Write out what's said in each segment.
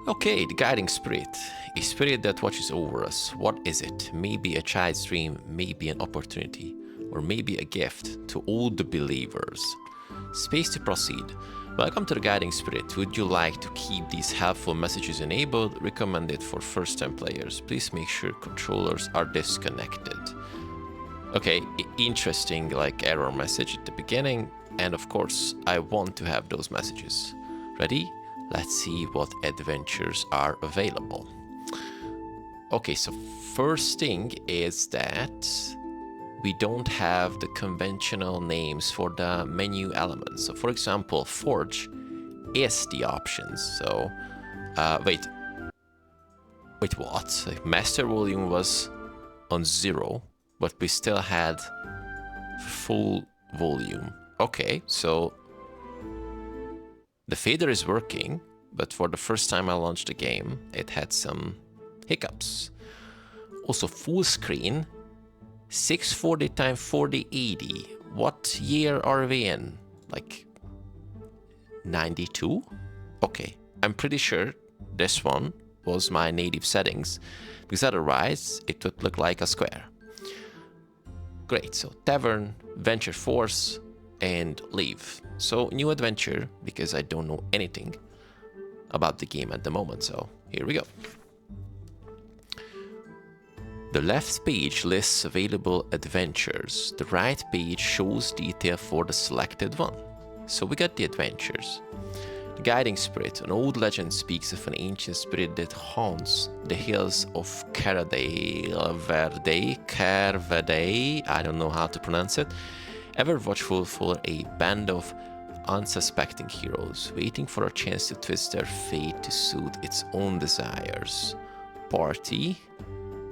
Okay, the guiding spirit. A spirit that watches over us. What is it? Maybe a child's dream, maybe an opportunity, or maybe a gift to all the believers. Space to proceed. Welcome to the guiding spirit. Would you like to keep these helpful messages enabled? Recommended for first-time players. Please make sure controllers are disconnected. Okay, interesting error message at the beginning. And of course, I want to have those messages. Ready? Let's see what adventures are available. Okay, so first thing is that we don't have the conventional names for the menu elements. So for example, Forge is the options. So, wait, what? Master volume was on 0, but we still had full volume. Okay, so the fader is working, but for the first time I launched the game, it had some hiccups. Also, full screen, 640 x 4080. What year are we in? Like 92? Okay, I'm pretty sure this one was my native settings, because otherwise it would look like a square. Great, so Tavern, Venture Force, and Leave. So new adventure, because I don't know anything about the game at the moment, so here we go. The left page lists available adventures. The right page shows detail for the selected one. So we got the adventures. The guiding spirit. An old legend speaks of an ancient spirit that haunts the hills of Carvade, I don't know how to pronounce it, ever watchful for a band of unsuspecting heroes, waiting for a chance to twist their fate to suit its own desires. Party.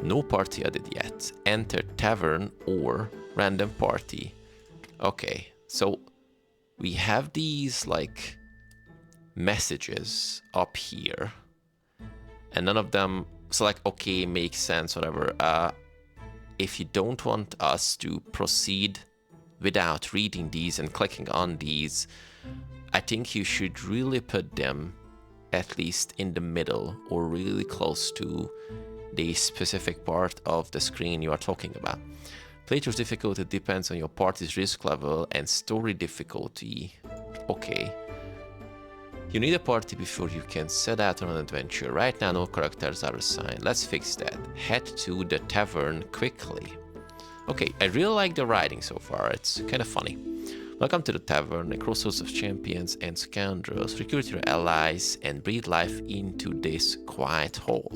No party added yet. Enter tavern or random party. Okay, so we have these messages up here, and none of them, so okay, makes sense, whatever. If you don't want us to proceed without reading these and clicking on these, I think you should really put them at least in the middle or really close to the specific part of the screen you are talking about. Playthrough difficulty depends on your party's risk level and story difficulty. Okay. You need a party before you can set out on an adventure. Right now, no characters are assigned. Let's fix that. Head to the tavern quickly. Okay, I really like the writing so far. It's kind of funny. Welcome to the tavern, a crossroads of champions and scoundrels. Recruit your allies and breathe life into this quiet hall.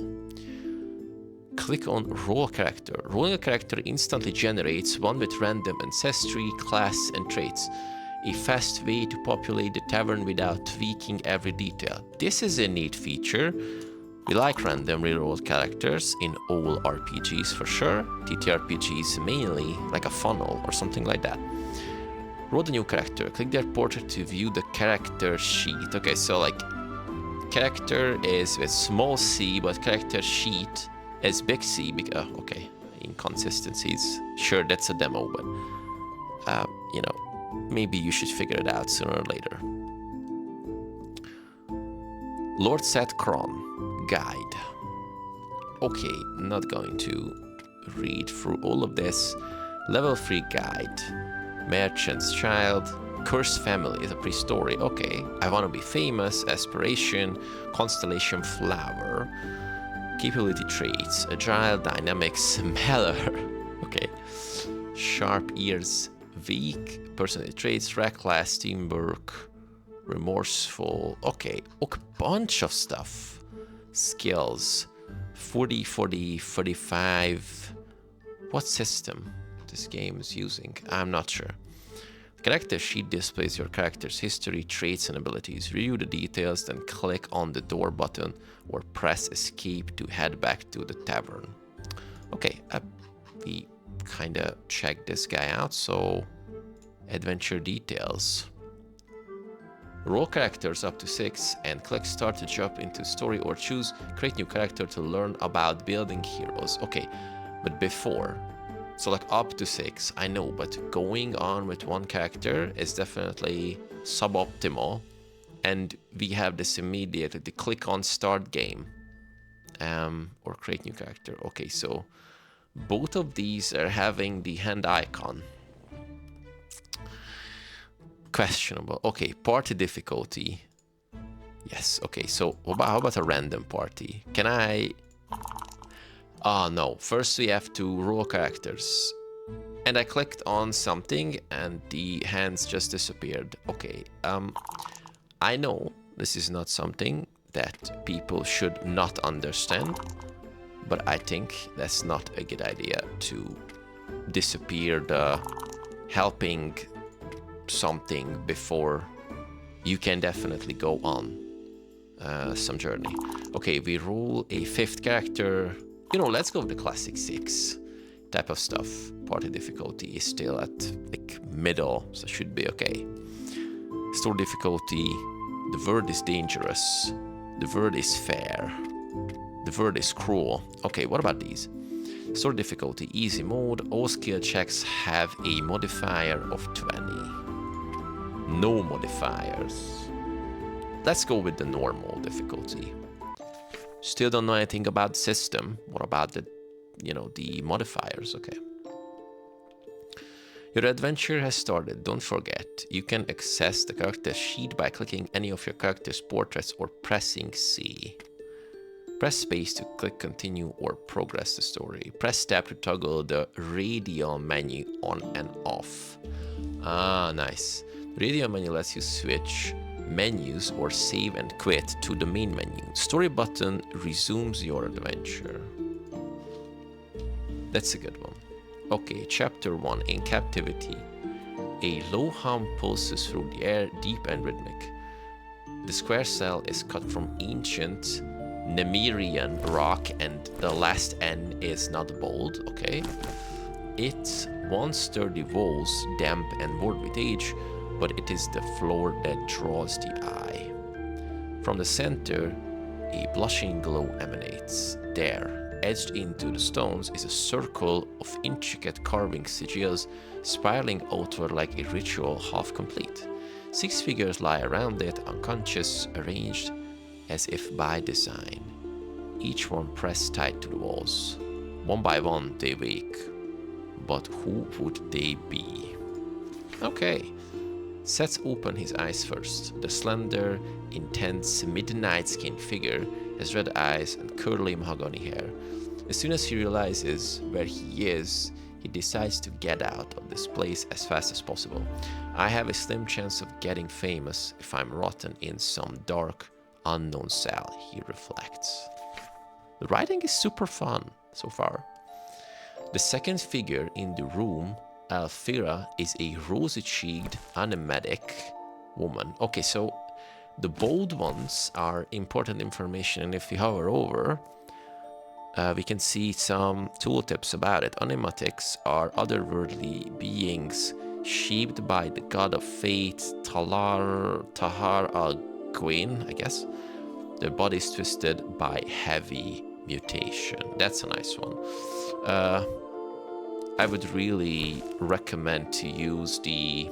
Click on Roll Character. Rolling a character instantly generates one with random ancestry, class, and traits. A fast way to populate the tavern without tweaking every detail. This is a neat feature. We like random rerolled characters in all RPGs for sure. TTRPGs mainly, like a funnel or something like that. Roll the new character. Click their portrait to view the character sheet. Okay, so character is with small c, but character sheet is big C. Okay, inconsistencies. Sure, that's a demo, but you know, maybe you should figure it out sooner or later. Lord Seth Kron Guide. Okay, not going to read through all of this. Level 3 guide. Merchant's Child. Cursed Family is a pre-story. Okay, I want to be famous. Aspiration. Constellation Flower. Capability traits. Agile, dynamic, smeller. Okay. Sharp ears. Weak. Personality traits. Reckless, teamwork. Remorseful. Okay, a bunch of stuff. Skills. 40, 40, 45. What system this game is using? I'm not sure. Character sheet displays your character's history, traits, and abilities. Review the details, then click on the door button or press escape to head back to the tavern. Okay, we kinda checked this guy out, so adventure details. Roll characters up to 6 and click start to jump into story or choose create new character to learn about building heroes. Okay, but before, so up to 6, I know, but going on with one character is definitely suboptimal and we have this immediately to click on start game or create new character. Okay, so both of these are having the hand icon. Questionable. Okay, party difficulty. Yes, okay, so how about a random party? Can I... Oh no, first we have to roll characters. And I clicked on something and the hands just disappeared. Okay, I know this is not something that people should not understand, but I think that's not a good idea to disappear the helping something before you can definitely go on some journey. Okay, we roll a 5th character. You know, let's go with the classic 6 type of stuff. Party difficulty is still at like middle, so it should be okay. Story difficulty, the word is dangerous, the word is fair, the word is cruel. Okay, what about these? Story difficulty, easy mode, all skill checks have a modifier of 20. No modifiers. Let's go with the normal difficulty. Still don't know anything about the system. What about the, you know, the modifiers? Okay. Your adventure has started. Don't forget, you can access the character sheet by clicking any of your character's portraits or pressing C. Press space to click continue or progress the story. Press tab to toggle the radial menu on and off. Ah, nice. The radial menu lets you switch menus or save and quit to the main menu. Story button resumes your adventure. That's a good one. Okay, chapter 1, in captivity. A low hum pulses through the air, deep and rhythmic. The square cell is cut from ancient Nemerian rock, and the last N is not bold, okay? Its once sturdy walls, damp and worn with age, but it is the floor that draws the eye. From the center, a blushing glow emanates. There, etched into the stones, is a circle of intricate carving sigils spiraling outward like a ritual half complete. 6 figures lie around it, unconscious, arranged as if by design. Each one pressed tight to the walls. One by one, they wake. But who would they be? Okay. Sets open his eyes first. The slender, intense, midnight-skinned figure has red eyes and curly mahogany hair. As soon as he realizes where he is, he decides to get out of this place as fast as possible. I have a slim chance of getting famous if I'm rotten in some dark, unknown cell, he reflects. The writing is super fun so far. The second figure in the room, Alfira, is a rosy-cheeked, animatic woman. Okay, so the bold ones are important information, and if we hover over, we can see some tooltips about it. Animatics are otherworldly beings shaped by the god of fate, Tahar al-Gwyn, I guess. Their bodies twisted by heavy mutation. That's a nice one. I would really recommend to use the...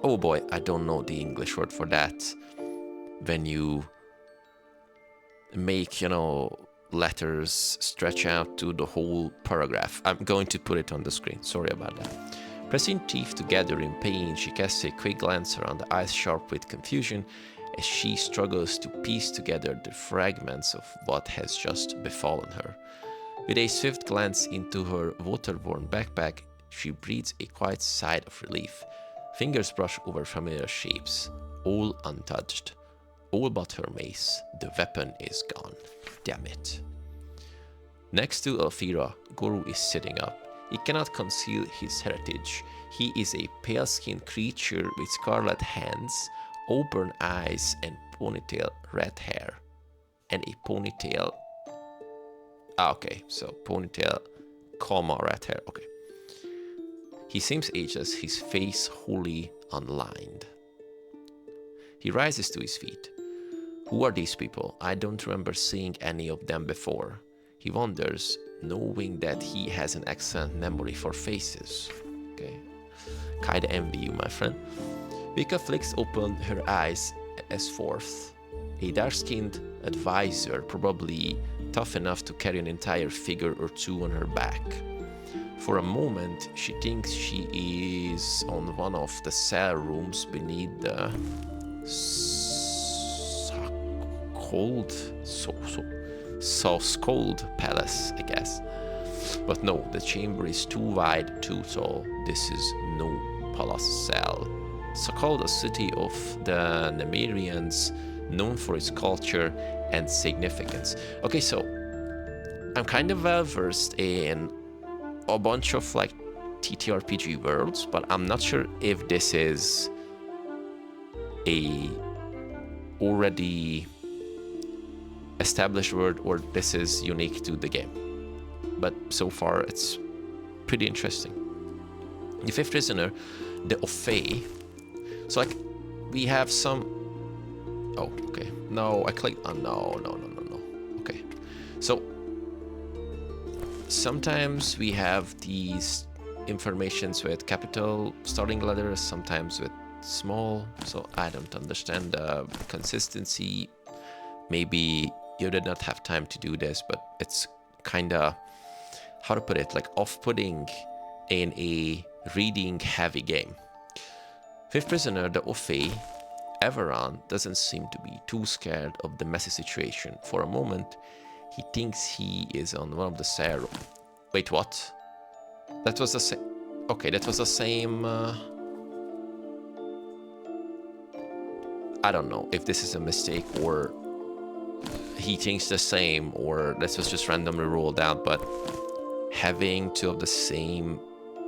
Oh boy, I don't know the English word for that. When you make, you know, letters stretch out to the whole paragraph. I'm going to put it on the screen. Sorry about that. Pressing teeth together in pain, she casts a quick glance around, the eyes sharp with confusion, as she struggles to piece together the fragments of what has just befallen her. With a swift glance into her water-worn backpack, she breathes a quiet sigh of relief. Fingers brush over familiar shapes, all untouched. All but her mace. The weapon is gone. Damn it. Next to Alfira, Guru is sitting up. He cannot conceal his heritage. He is a pale-skinned creature with scarlet hands, auburn eyes, and ponytail red hair. And a ponytail... okay, so ponytail, red hair, okay. He seems ageless, his face wholly unlined. He rises to his feet. Who are these people? I don't remember seeing any of them before. He wonders, knowing that he has an excellent memory for faces. Okay, kinda envy you, my friend. Vika flicks open her eyes as fourth. A dark-skinned advisor, probably tough enough to carry an entire figure or two on her back. For a moment, she thinks she is on one of the cell rooms beneath the cold palace, I guess. But no, the chamber is too wide, too tall. This is no palace cell. So-called a city of the Nemerians, known for its culture and significance. Okay, so I'm kind of well versed in a bunch of like TTRPG worlds, but I'm not sure if this is a already established world or this is unique to the game. But so far it's pretty interesting. The fifth prisoner, the Ophe. So like we have some. Oh, okay. No, I clicked. Oh, no. Okay. So sometimes we have these informations with capital starting letters, sometimes with small. So I don't understand the consistency. Maybe you did not have time to do this, but it's kind of, how to put it, like off-putting in a reading-heavy game. Fifth prisoner, the Ophe. Everon doesn't seem to be too scared of the messy situation. For a moment, he thinks he is on one of the cell rooms. Wait, what? That was the same. Okay, that was the same. I don't know if this is a mistake or he thinks the same or this was just randomly rolled out, but having two of the same,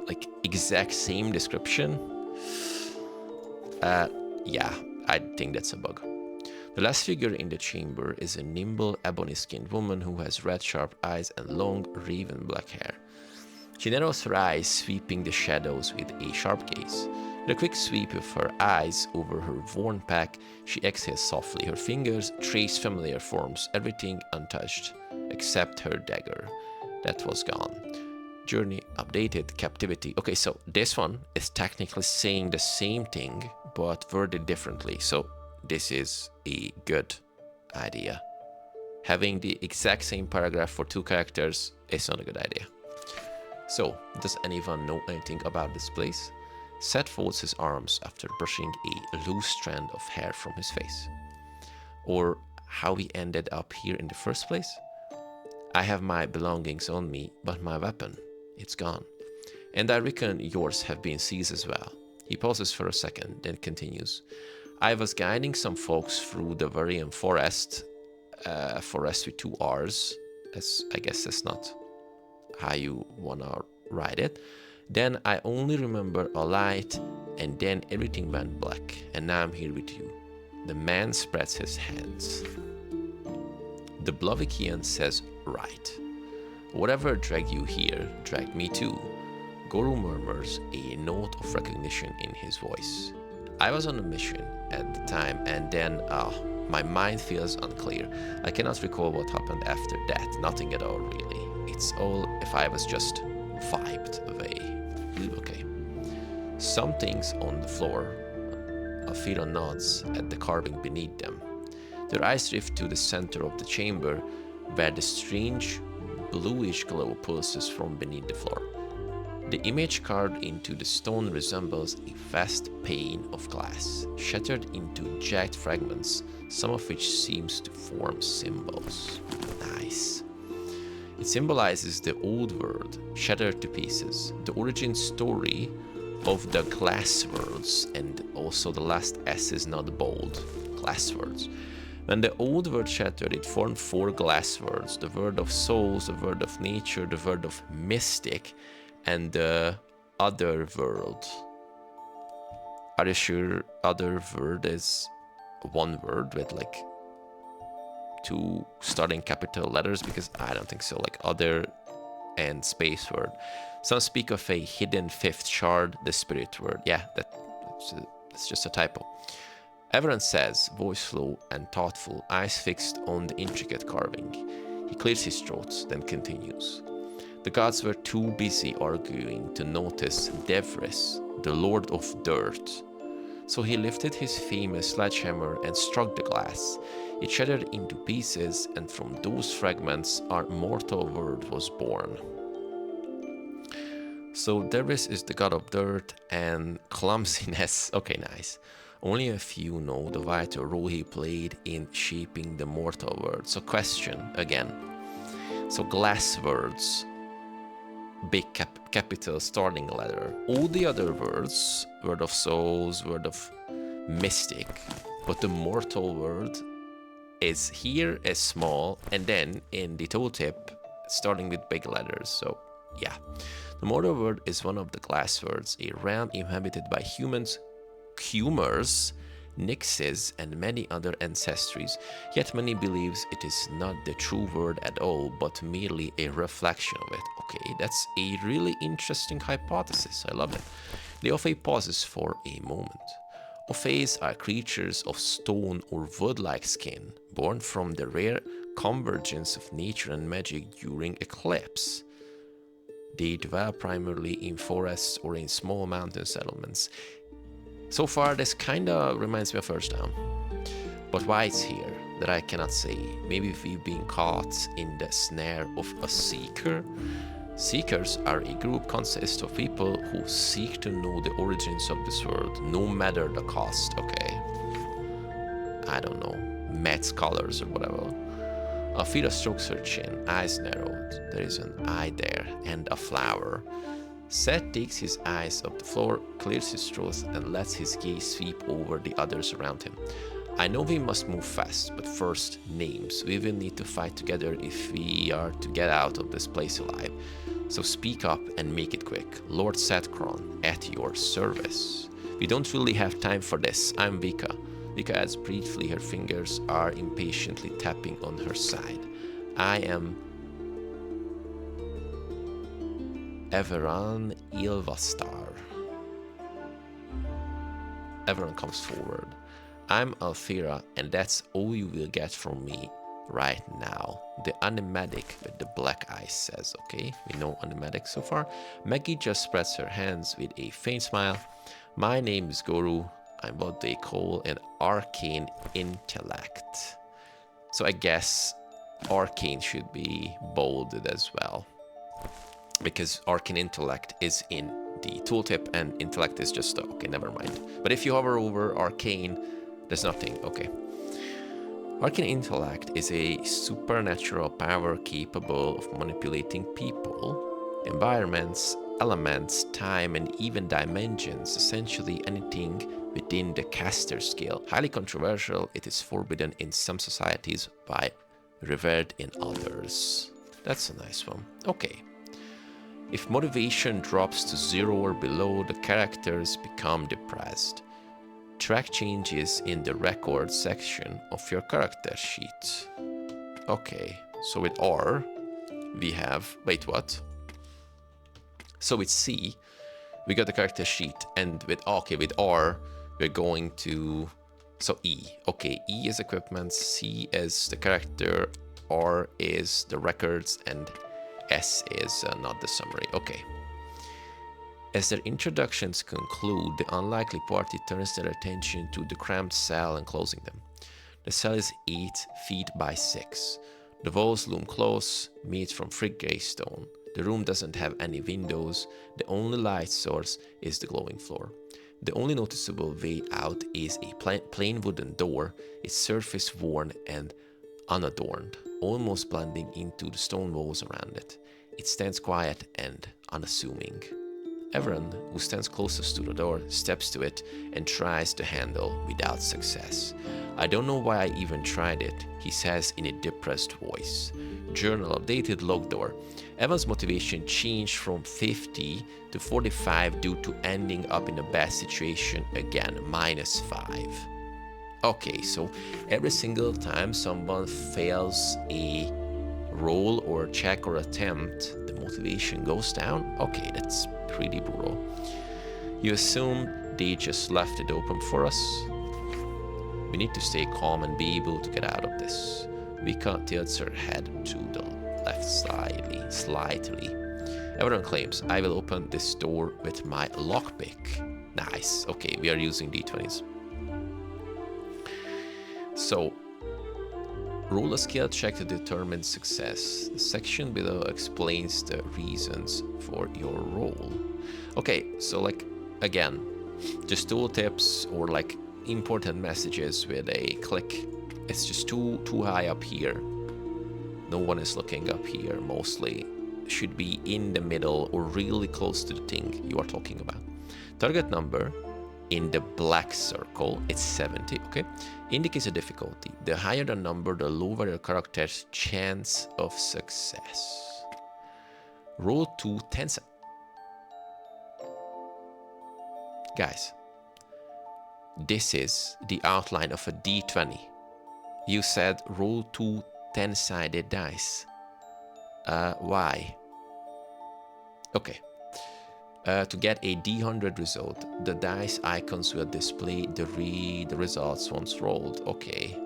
like exact same description. Yeah, I think that's a bug. The last figure in the chamber is a nimble, ebony-skinned woman who has red, sharp eyes and long, raven black hair. She narrows her eyes, sweeping the shadows with a sharp gaze. With a quick sweep of her eyes over her worn pack, she exhales softly. Her fingers trace familiar forms, everything untouched, except her dagger. That was gone. Journey updated, captivity. Okay, so this one is technically saying the same thing, but worded differently. So this is a good idea. Having the exact same paragraph for two characters is not a good idea. So, does anyone know anything about this place? Seth folds his arms after brushing a loose strand of hair from his face. Or how he ended up here in the first place? I have my belongings on me, but my weapon, it's gone. And I reckon yours have been seized as well. He pauses for a second, then continues. I was guiding some folks through the Varian forest, forest with two R's, as I guess that's not how you wanna write it. Then I only remember a light, and then everything went black, and now I'm here with you. The man spreads his hands. The Blavikian says, right. Whatever dragged you here, dragged me too. Guru murmurs, a note of recognition in his voice. I was on a mission at the time, and then, my mind feels unclear. I cannot recall what happened after that, nothing at all really. It's all if I was just vibed away. Okay. Something's on the floor. Alfira nods at the carving beneath them. Their eyes drift to the center of the chamber, where the strange bluish glow pulses from beneath the floor. The image carved into the stone resembles a vast pane of glass, shattered into jagged fragments, some of which seems to form symbols. Nice. It symbolizes the old world, shattered to pieces, the origin story of the glass worlds, and also the last S is not bold, glass worlds. When the old world shattered, it formed four glass worlds, the world of souls, the world of nature, the world of mystic, and the other world. Are you sure other world is one word with like two starting capital letters? Because I don't think so, like other and space word. Some speak of a hidden fifth shard, the spirit word. Yeah, that's just a typo. Everyone says, voice low and thoughtful, eyes fixed on the intricate carving. He clears his throat, then continues. The gods were too busy arguing to notice Devris, the lord of dirt. So he lifted his famous sledgehammer and struck the glass. It shattered into pieces, and from those fragments our mortal world was born. So Debris is the god of dirt and clumsiness. Okay, nice. Only a few know the vital role he played in shaping the mortal world. So question again. So glass words, big capital starting letter. All the other words, word of souls, word of mystic, but the mortal world is here as small, and then in the tooltip starting with big letters. So yeah, the mortal world is one of the glass worlds, a realm inhabited by humans, humors, nixes, and many other ancestries. Yet many believes it is not the true world at all, but merely a reflection of it. Okay, that's a really interesting hypothesis. I love it. The Ophae pauses for a moment. Ophaes are creatures of stone or wood-like skin, born from the rare convergence of nature and magic during eclipse. They dwell primarily in forests or in small mountain settlements. So far, this kinda reminds me of First Down. But why it's here, that I cannot say. Maybe we've been caught in the snare of a seeker? Seekers are a group consist of people who seek to know the origins of this world, no matter the cost, okay? I don't know, math scholars or whatever. Alfira strokes her chin, eyes narrowed. There is an eye there, and a flower. Seth takes his eyes off the floor, clears his throat, and lets his gaze sweep over the others around him. I know we must move fast, but first, names. We will need to fight together if we are to get out of this place alive. So speak up and make it quick. Lord Satkron, at your service. We don't really have time for this. I'm Vika. Vika adds briefly, her fingers are impatiently tapping on her side. I am Everan Ilvastar. Everan comes forward. I'm Alfira, and that's all you will get from me right now. The animatic with the black eyes says, okay, we know animatic so far. Maggie just spreads her hands with a faint smile. My name is Goru. I'm what they call an arcane intellect. So I guess arcane should be bolded as well, because arcane intellect is in the tooltip and intellect is just, okay, never mind. But if you hover over arcane, there's nothing, okay. Arcane intellect is a supernatural power capable of manipulating people, environments, elements, time, and even dimensions, essentially anything within the caster scale. Highly controversial, it is forbidden in some societies, but revered in others. That's a nice one. Okay. If motivation drops to 0 or below, the characters become depressed. Track changes in the record section of your character sheet. Okay, so with R, we have, wait, what? So with C, we got the character sheet, and with, okay, with R, we're going to, so E. Okay, E is equipment, C is the character, R is the records, and S is not the summary. Okay. As their introductions conclude, the unlikely party turns their attention to the cramped cell enclosing them. The cell is 8 feet by 6. The walls loom close, made from thick gray stone. The room doesn't have any windows. The only light source is the glowing floor. The only noticeable way out is a plain wooden door, its surface worn and unadorned, almost blending into the stone walls around it. It stands quiet and unassuming. Everyone who stands closest to the door steps to it and tries the handle without success. I don't know why I even tried it, he says in a depressed voice. Journal updated log door. Evan's motivation changed from 50 to 45 due to ending up in a bad situation again, -5. Okay, so every single time someone fails a roll or check or attempt, the motivation goes down? Okay, that's pretty brutal. You assume they just left it open for us? We need to stay calm and be able to get out of this. Vika tilts her head to the left slightly. Everyone claims, I will open this door with my lockpick. Nice. Okay, we are using d20s. So, roll a skill check to determine success. The section below explains the reasons for your roll. Okay, so like, again, just tool tips or like important messages with a click. It's just too high up here. No one is looking up here, mostly. Should be in the middle or really close to the thing you are talking about. Target number in the black circle, it's 70, okay? Indicates a difficulty. The higher the number, the lower the character's chance of success. Roll 2 10. Guys, this is the outline of a d20. You said roll 2 10-sided dice. Why? Okay. To get a D100 result, the dice icons will display the results once rolled. Okay.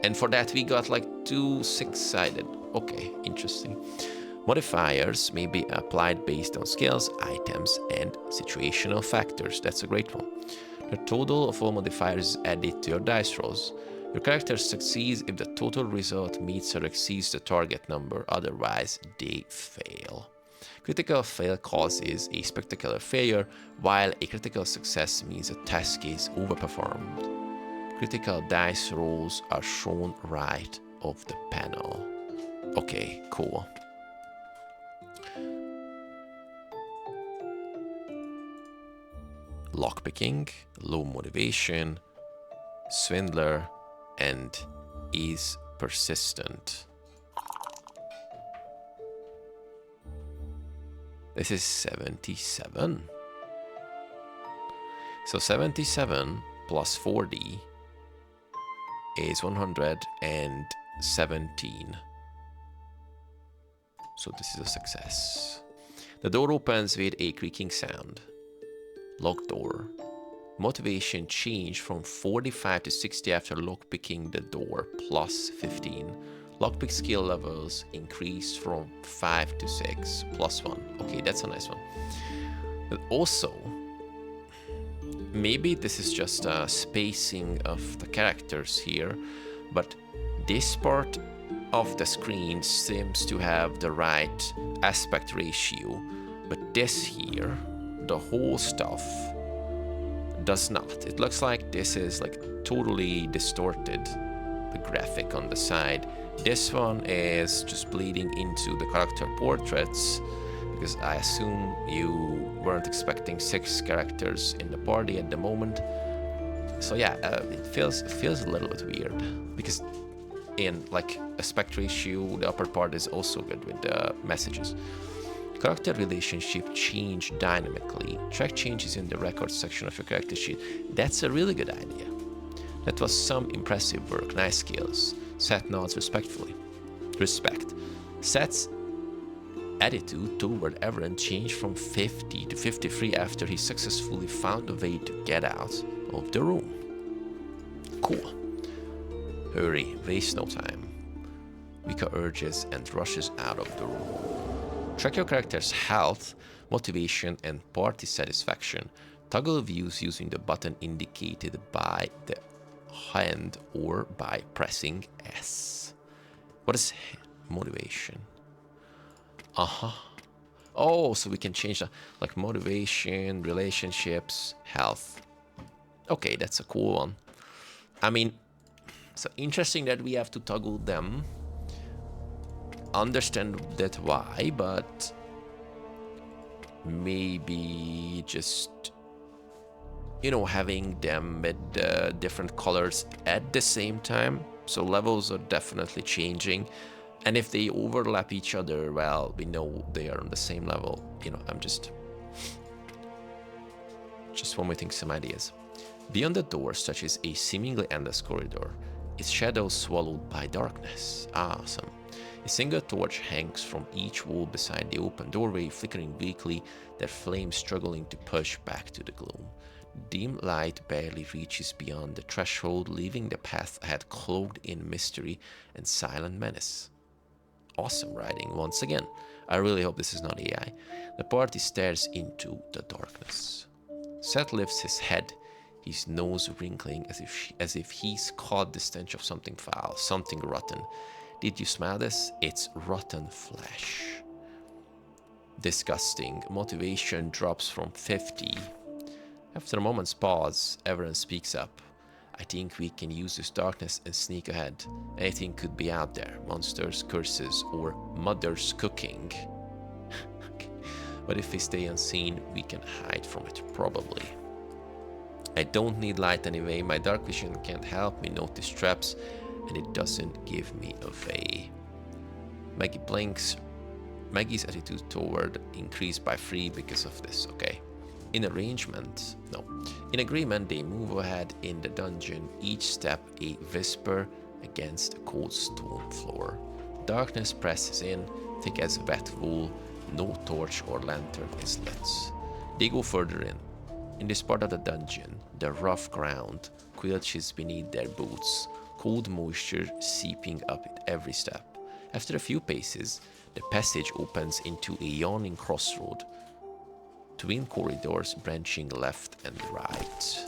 And for that we got like 2 6-sided. Okay, interesting. Modifiers may be applied based on skills, items, and situational factors. That's a great one. The total of all modifiers is added to your dice rolls. Your character succeeds if the total result meets or exceeds the target number, otherwise they fail. Critical fail causes a spectacular failure, while a critical success means a task is overperformed. Critical dice rolls are shown right of the panel. Okay, cool. Lockpicking, low motivation, swindler, and is persistent. This is 77. So 77 plus 40 is 117. So this is a success. The door opens with a creaking sound. Locked door. Motivation changed from 45 to 60 after lockpicking the door, plus 15. Lockpick skill levels increased from 5 to 6, plus 1. Okay, that's a nice one. But also, maybe this is just a spacing of the characters here, but this part of the screen seems to have the right aspect ratio, but this here, the whole stuff, does not. It looks like this is like totally distorted, the graphic on the side. This one is just bleeding into the character portraits, because I assume you weren't expecting 6 characters in the party at the moment. So yeah, it feels a little bit weird, because in like aspect ratio, the upper part is also good with the messages. Character relationship change dynamically. Track changes in the records section of your character sheet. That's a really good idea. That was some impressive work. Nice skills. Seth nods respectfully. Respect. Seth's attitude toward Everett changed from 50 to 53 after he successfully found a way to get out of the room. Cool. Hurry, waste no time. Vika urges and rushes out of the room. Track your character's health, motivation, and party satisfaction. Toggle views using the button indicated by the hand or by pressing S. What is motivation? Oh, so we can change that, like motivation, relationships, health. Okay, that's a cool one. I mean, so interesting that we have to toggle them. Understand that why, but maybe just, you know, having them with different colors at the same time. So levels are definitely changing, and if they overlap each other, well, we know they are on the same level. You know, I'm just vomiting some ideas. Beyond the door stretches a seemingly endless corridor, its shadow swallowed by darkness. Awesome. A single torch hangs from each wall beside the open doorway, flickering weakly, their flame struggling to push back to the gloom. Dim light barely reaches beyond the threshold, leaving the path ahead cloaked in mystery and silent menace. Awesome writing once again. I really hope this is not AI. The party stares into the darkness. Seth lifts his head, his nose wrinkling as if he's caught the stench of something foul, something rotten. Did you smell this? It's rotten flesh. Disgusting. Motivation drops from 50. After a moment's pause, Everett speaks up. I think we can use this darkness and sneak ahead. Anything could be out there. Monsters, curses, or mother's cooking. But if we stay unseen, we can hide from it, probably. I don't need light anyway. My dark vision can't help me notice traps, and it doesn't give me away. Maggie blinks. Maggie's attitude toward increased by 3 because of this, okay. In agreement, they move ahead in the dungeon, each step a whisper against a cold stone floor. Darkness presses in, thick as wet wool, no torch or lantern is lit. They go further in. In this part of the dungeon, the rough ground quilches beneath their boots, cold moisture seeping up at every step. After a few paces, the passage opens into a yawning crossroad, twin corridors branching left and right.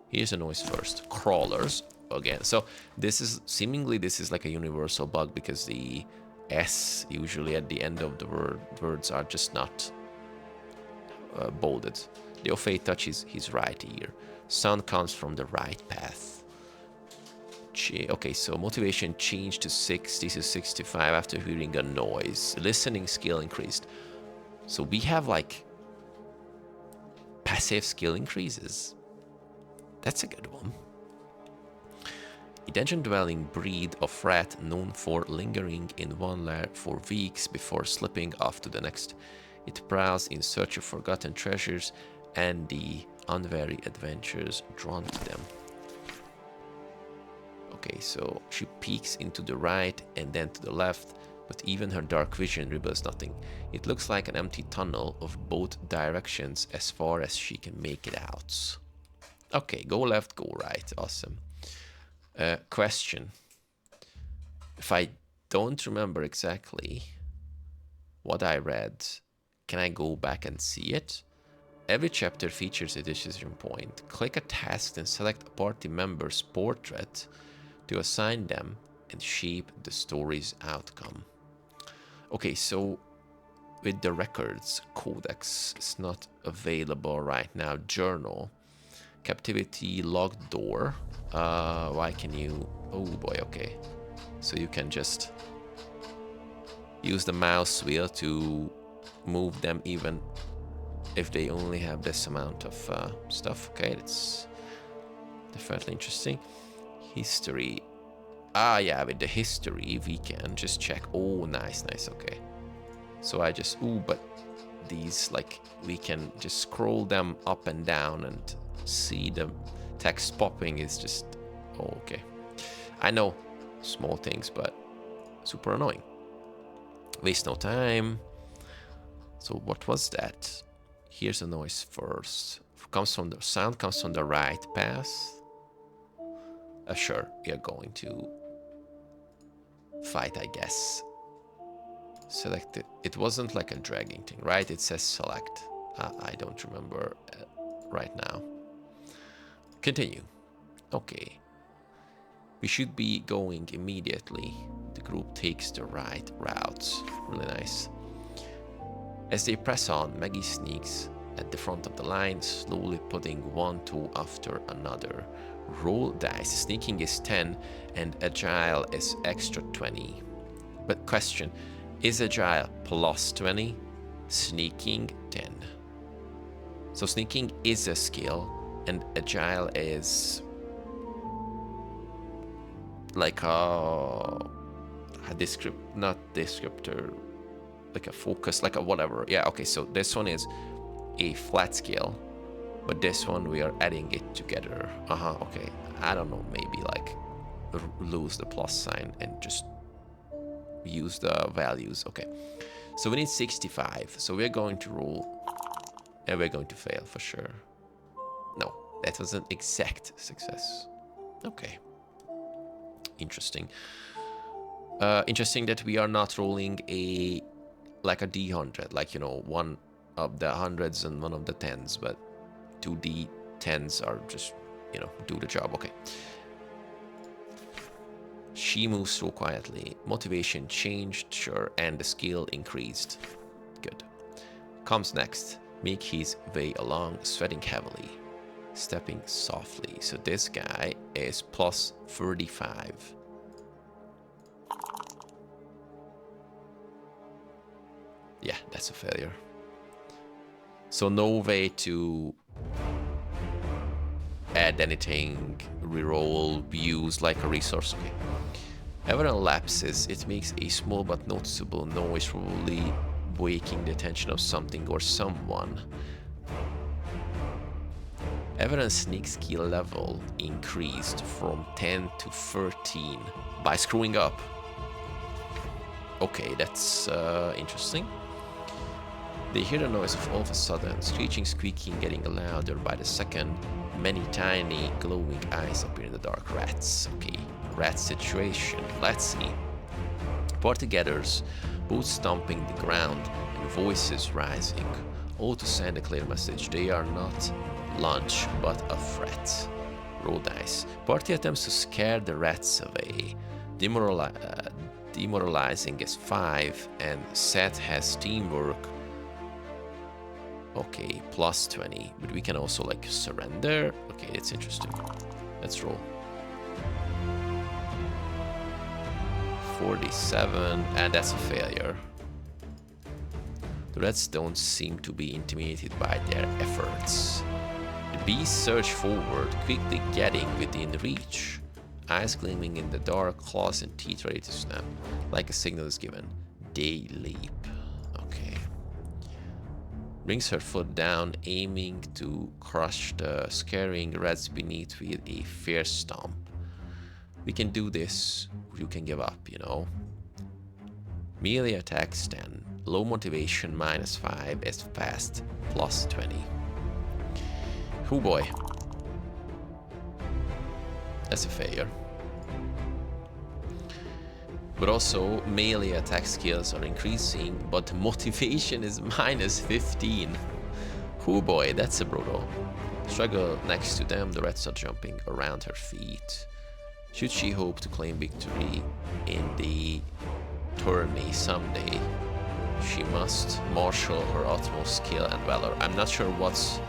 Here's a noise first. Crawlers again. So this is like a universal bug because the S usually at the end of the words are just not bolded. The Ophay touches his right ear. Sound comes from the right path. Okay, so motivation changed to 60 to 65 after hearing a noise. Listening skill increased. So we have like passive skill increases. That's a good one. A dungeon-dwelling breed of rat known for lingering in one lair for weeks before slipping off to the next. It prowls in search of forgotten treasures and the unwary adventurers drawn to them. Okay, so she peeks into the right and then to the left, but even her dark vision reveals nothing. It looks like an empty tunnel of both directions as far as she can make it out. Okay, go left, go right. Awesome. Question. If I don't remember exactly what I read, can I go back and see it? Every chapter features a decision point. Click a task and select a party member's portrait to assign them and shape the story's outcome. Okay, so with the records, codex is not available right now. Journal, captivity, locked door. Why can you? Oh boy, okay. So you can just use the mouse wheel to move them even if they only have this amount of stuff. Okay, that's definitely interesting. History. Ah, yeah, with the history, we can just check. Oh, nice, nice, okay. So I just, but these, like, we can just scroll them up and down and see the text popping is just, oh, okay. I know, small things, but super annoying. Waste no time. So what was that? Here's a noise first. Sound comes from the right path. Sure, we are going to fight, I guess. Select it. It wasn't like a dragging thing, right? It says select. I don't remember right now. Continue. Okay. We should be going immediately. The group takes the right route. Really nice. As they press on, Maggie sneaks at the front of the line, slowly putting one toe after another. Roll dice. Sneaking is 10 and agile is extra 20. But question, is agile plus 20? Sneaking 10. So sneaking is a skill and agile is like a not descriptor, like a focus, like a whatever. Yeah, okay, so this one is a flat skill, but this one we are adding it together. Okay. I don't know, maybe like lose the plus sign and just use the values. Okay. So we need 65. So we're going to roll and we're going to fail for sure. No, that was an exact success. Okay. Interesting. Interesting that we are not rolling like a D100, like, you know, one of the hundreds and one of the tens, but 2d10s are just, you know, do the job. Okay. She moves so quietly. Motivation changed, sure, and the skill increased. Good. Comes next. Make his way along, sweating heavily, stepping softly. So this guy is plus 35. Yeah, that's a failure. So no way to add anything, reroll, use like a resource. Okay. Everyone lapses. It makes a small but noticeable noise, probably waking the attention of something or someone. Everyone's sneak skill level increased from 10 to 13 by screwing up. Okay, that's interesting. They hear the noise all of a sudden, screeching, squeaking, getting louder by the second. Many tiny glowing eyes appear in the dark. Rats. Okay, rat situation. Let's see. Party gathers, boots stomping the ground and voices rising, all to send a clear message. They are not lunch, but a threat. Roll dice. Party attempts to scare the rats away. Demoralizing is 5, and Seth has teamwork. Okay, plus 20, but we can also like surrender. Okay, it's interesting. Let's roll. 47, and that's a failure. The rats don't seem to be intimidated by their efforts. The bees surge forward, quickly getting within reach. Eyes gleaming in the dark, claws and teeth ready to snap. Like a signal is given. They leap. Okay. Brings her foot down, aiming to crush the scaring rats beneath with a fierce stomp. We can do this, or you can give up, you know. Melee attacks 10. Low motivation minus 5 is fast plus 20. Oh boy. That's a failure. But also, melee attack skills are increasing, but motivation is minus 15. Oh boy, that's a brutal. Struggle next to them, the rats are jumping around her feet. Should she hope to claim victory in the tourney someday, she must marshal her utmost skill and valor. I'm not sure what's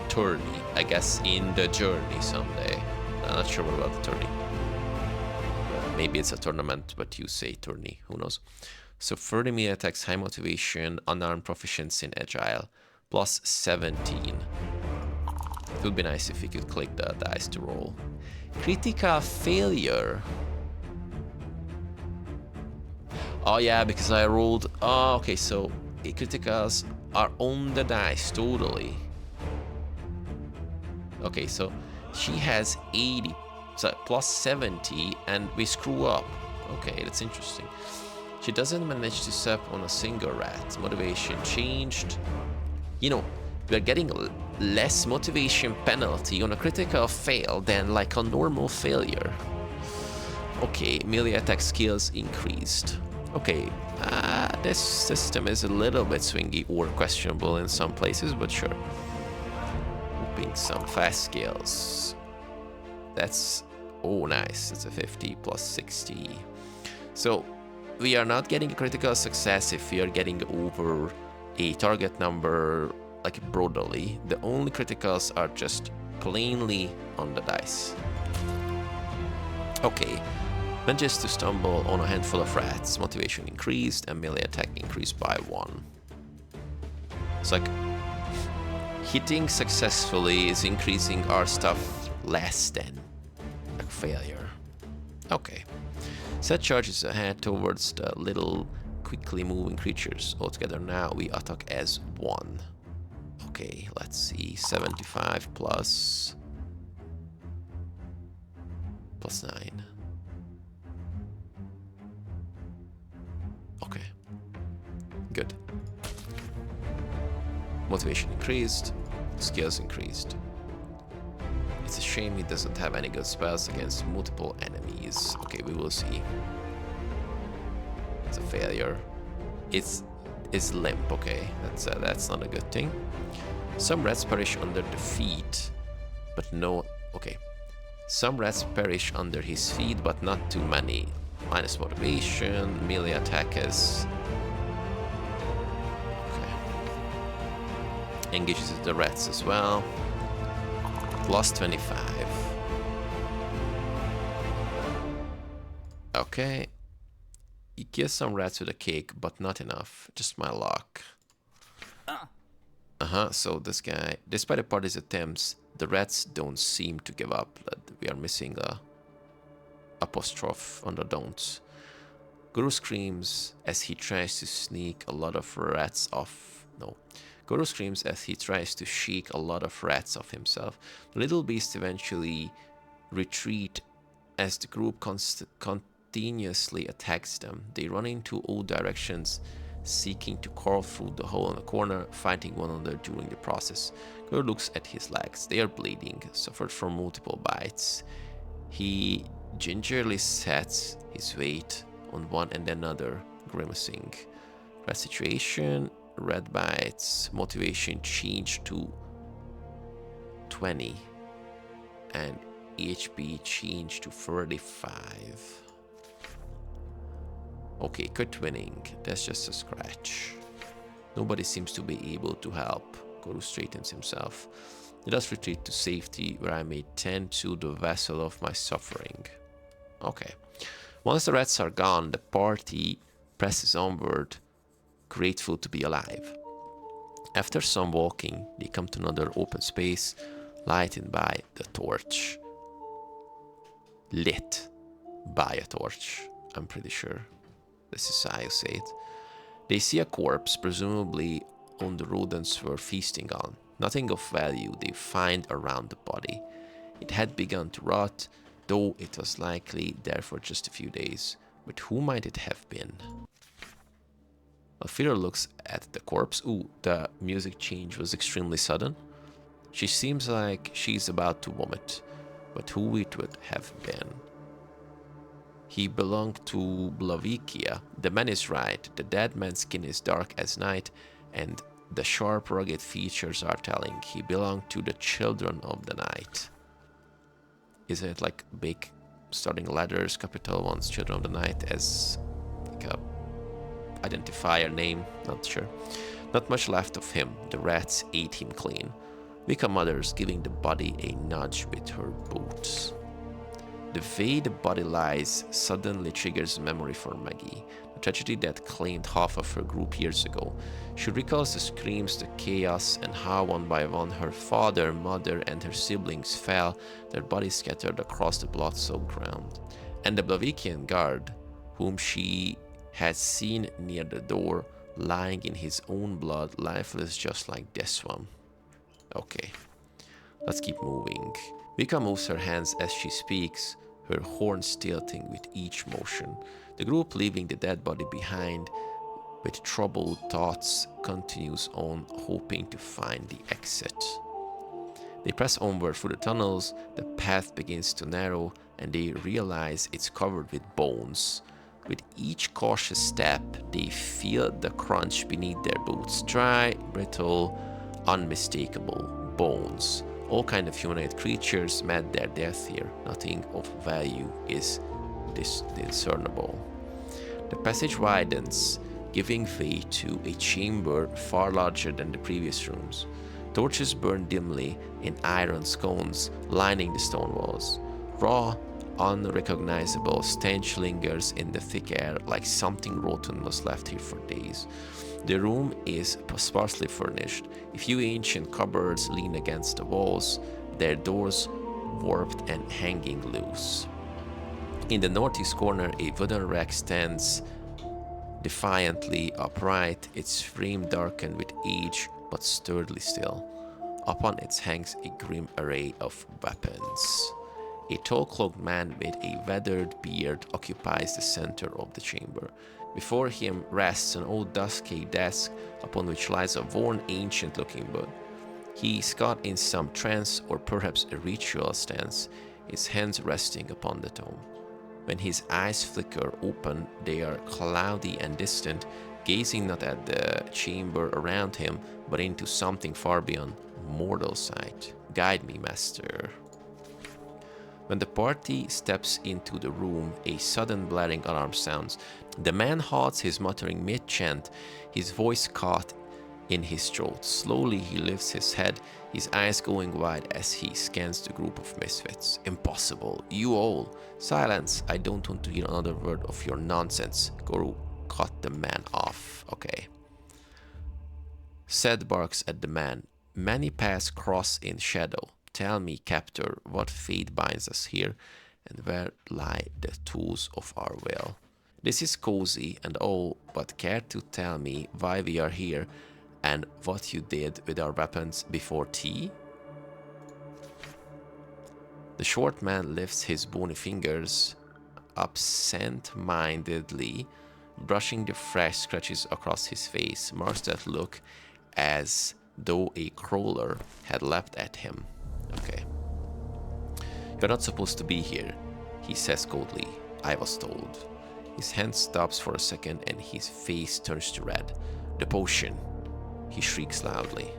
tourney. I guess in the journey someday. I'm not sure about the tourney. Maybe it's a tournament, but you say tourney. Who knows? So 30 melee attacks, high motivation, unarmed proficiency in agile, plus 17. It would be nice if we could click the dice to roll. Critical failure. Oh yeah, because I rolled. Oh, okay, so criticals are on the dice totally. Okay, so she has 80. So plus 70 and we screw up. Okay, that's interesting. She doesn't manage to step on a single rat. Motivation changed. You know, we're getting less motivation penalty on a critical fail than like a normal failure. Okay, melee attack skills increased. Okay, this system is a little bit swingy or questionable in some places, but sure. Hoping some fast skills. That's, oh nice, it's a 50 plus 60. So we are not getting a critical success if we are getting over a target number like brutally. The only criticals are just plainly on the dice. Okay, manages to stumble on a handful of rats. Motivation increased and melee attack increased by 1. It's like hitting successfully is increasing our stuff less than a failure. Okay. Set charges ahead towards the little quickly moving creatures. Altogether now we attack as 1. Okay, let's see. 75 plus 9. Okay. Good. Motivation increased. Skills increased. It's a shame he doesn't have any good spells against multiple enemies. Okay, we will see. It's a failure. is limp. Okay, that's not a good thing. Some rats perish under the feet, but no. Okay, some rats perish under his feet, but not too many. Minus motivation, melee attack is okay. Engages the rats as well. Plus 25. Okay. He kills some rats with a cake, but not enough. Just my luck. So this guy, despite the party's attempts, the rats don't seem to give up. We are missing a apostrophe on the don'ts. Guru screams as he tries to sneak a lot of rats off. No. Guru screams as he tries to shake a lot of rats off himself. The little beasts eventually retreat as the group continuously attacks them. They run into all directions, seeking to crawl through the hole in the corner, fighting one another during the process. Guru looks at his legs. They are bleeding, suffered from multiple bites. He gingerly sets his weight on one and another, grimacing. Red situation, red bites, motivation changed to 20, and HP changed to 35. Okay, quit winning. That's just a scratch. Nobody seems to be able to help. Guru straightens himself. Let us retreat to safety, where I may tend to the vessel of my suffering. Okay. Once the rats are gone, the party presses onward, grateful to be alive. After some walking, they come to another open space, lighted by the torch. Lit by a torch, I'm pretty sure. This is how you say it. They see a corpse, presumably on the rodents were feasting on. Nothing of value they find around the body. It had begun to rot, though it was likely there for just a few days. But who might it have been? Alfira looks at the corpse. Ooh, the music change was extremely sudden. She seems like she's about to vomit, but who it would have been? He belonged to Blavikia. The man is right. The dead man's skin is dark as night, and the sharp, rugged features are telling. He belonged to the children of the night. Isn't it like big starting letters, capital ones, children of the night, as like a identifier name? Not sure. Not much left of him. The rats ate him clean. Wicca mutters, giving the body a nudge with her boots. The way the body lies suddenly triggers memory for Maggie, the tragedy that claimed half of her group years ago. She recalls the screams, the chaos, and how one by one her father, mother, and her siblings fell, their bodies scattered across the blood-soaked ground. And the Blavikian guard, whom she had seen near the door, lying in his own blood, lifeless just like this one. Okay, let's keep moving. Vika moves her hands as she speaks, her horns tilting with each motion. The group, leaving the dead body behind with troubled thoughts, continues on, hoping to find the exit. They press onward through the tunnels. The path begins to narrow, and they realize it's covered with bones. With each cautious step, they feel the crunch beneath their boots. Dry, brittle, unmistakable bones. All kinds of humanoid creatures met their death here. Nothing of value is discernible. The passage widens, giving way to a chamber far larger than the previous rooms. Torches burn dimly in iron scones lining the stone walls. Raw, unrecognizable stench lingers in the thick air like something rotten was left here for days. The room is sparsely furnished. A few ancient cupboards lean against the walls, their doors warped and hanging loose. In the northeast corner, a wooden rack stands defiantly upright, its frame darkened with age but sturdily still. Upon it hangs a grim array of weapons. A tall-cloaked man with a weathered beard occupies the center of the chamber. Before him rests an old dusky desk upon which lies a worn, ancient-looking book. He is caught in some trance or perhaps a ritual stance, his hands resting upon the tome. When his eyes flicker open, they are cloudy and distant, gazing not at the chamber around him, but into something far beyond mortal sight. Guide me, master. When the party steps into the room, a sudden blaring alarm sounds. The man halts his muttering mid-chant, his voice caught in his throat. Slowly he lifts his head, his eyes going wide as he scans the group of misfits. Impossible. You all. Silence. I don't want to hear another word of your nonsense. Guru cut the man off. Okay. Seth barks at the man. Many paths cross in shadow. Tell me, captor, what fate binds us here, and where lie the tools of our will? This is cozy and all, but care to tell me why we are here, and what you did with our weapons before tea? The short man lifts his bony fingers absent-mindedly, brushing the fresh scratches across his face, marks that look as though a crawler had leapt at him. Okay. You're not supposed to be here, he says coldly. I was told. His hand stops for a second and his face turns to red. The potion, he shrieks loudly.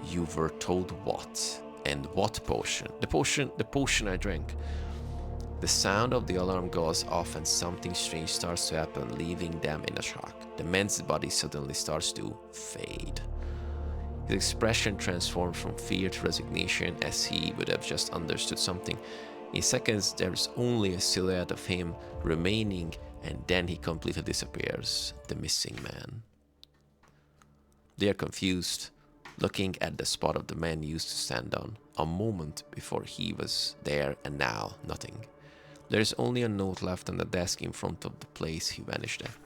You were told what? And what potion? The potion I drank. The sound of the alarm goes off and something strange starts to happen, leaving them in a shock. The man's body suddenly starts to fade. His expression transformed from fear to resignation as he would have just understood something. In seconds, there's only a silhouette of him remaining, and then he completely disappears. The missing man. They are confused, looking at the spot of the man used to stand on. A moment before he was there, and now nothing. There is only a note left on the desk in front of the place he vanished at.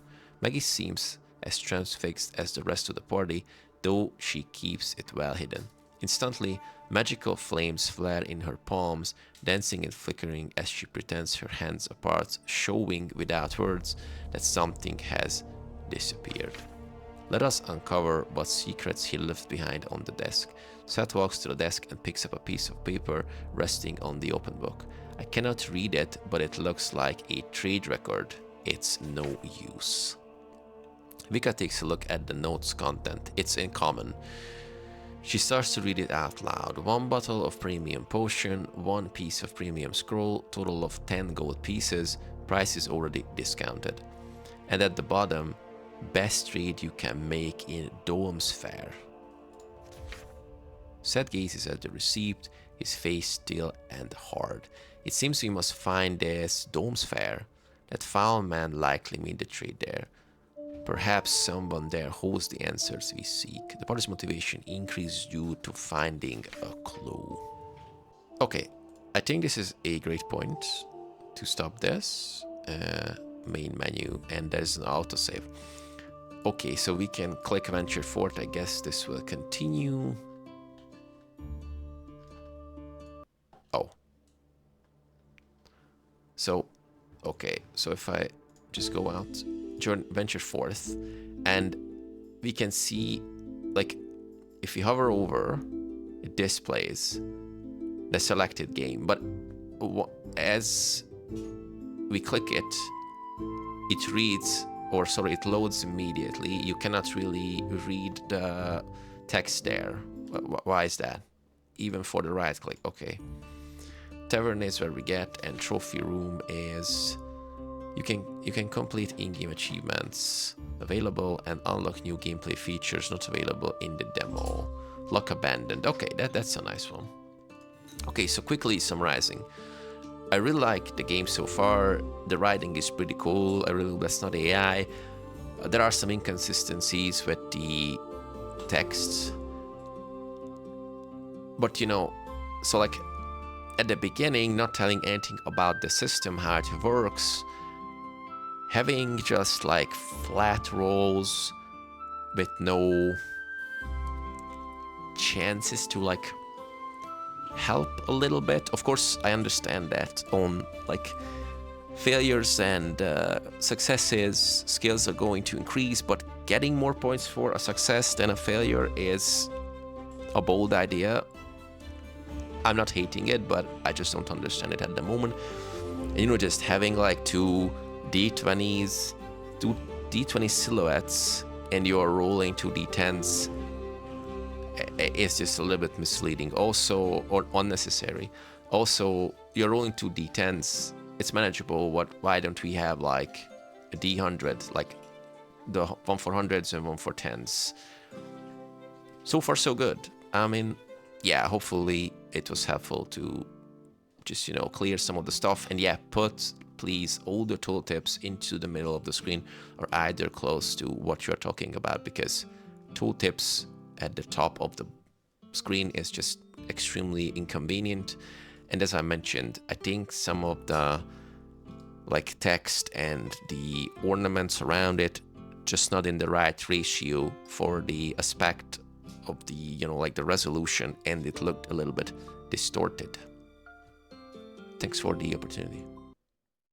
Maggie seems as transfixed as the rest of the party, though she keeps it well hidden. Instantly, magical flames flare in her palms, dancing and flickering as she pretends her hands apart, showing without words that something has disappeared. Let us uncover what secrets he left behind on the desk. Seth walks to the desk and picks up a piece of paper resting on the open book. I cannot read it, but it looks like a trade record. It's no use. Vika takes a look at the note's content. It's in common. She starts to read it out loud. 1 bottle of premium potion, 1 piece of premium scroll, total of 10 gold pieces, price is already discounted. And at the bottom, best trade you can make in Dome's Fair. Seth gazes at the receipt, his face still and hard. It seems we must find this Dome's Fair. That foul man likely made the trade there. Perhaps someone there holds the answers we seek. The party's motivation increases due to finding a clue. Okay, I think this is a great point to stop this. Main menu, and there's an autosave. Okay, so we can click Venture Forth. I guess this will continue. Oh. So, okay, so if I just go out, Venture Forth, and we can see, like, if we hover over, it displays the selected game, but as we click it, it reads, or sorry, it loads immediately. You cannot really read the text there. Why is that? Even for the right click. Okay. Tavern is where we get, and trophy room is you can complete in-game achievements available and unlock new gameplay features not available in the demo. Lock abandoned. Okay, that's a nice one. Okay, so quickly summarizing. I really like the game so far. The writing is pretty cool. I really hope that's not AI. There are some inconsistencies with the text. But you know, so like at the beginning, not telling anything about the system, how it works, having just like flat rolls with no chances to like help a little bit. Of course, I understand that on like failures and successes, skills are going to increase, but getting more points for a success than a failure is a bold idea. I'm not hating it, but I just don't understand it at the moment. And, you know, just having like 2 D20s, 2 d20 silhouettes and you're rolling 2d10s is just a little bit misleading also, or unnecessary. Also, you're rolling 2d10s, it's manageable. Why don't we have like a d100, like the one for hundreds and one for tens? So far so good. I mean, yeah, hopefully it was helpful to just, you know, clear some of the stuff. And yeah, put please all the tooltips into the middle of the screen or either close to what you're talking about, because tooltips at the top of the screen is just extremely inconvenient. And as I mentioned, I think some of the like text and the ornaments around it just not in the right ratio for the aspect of the, you know, like the resolution, and it looked a little bit distorted. Thanks for the opportunity.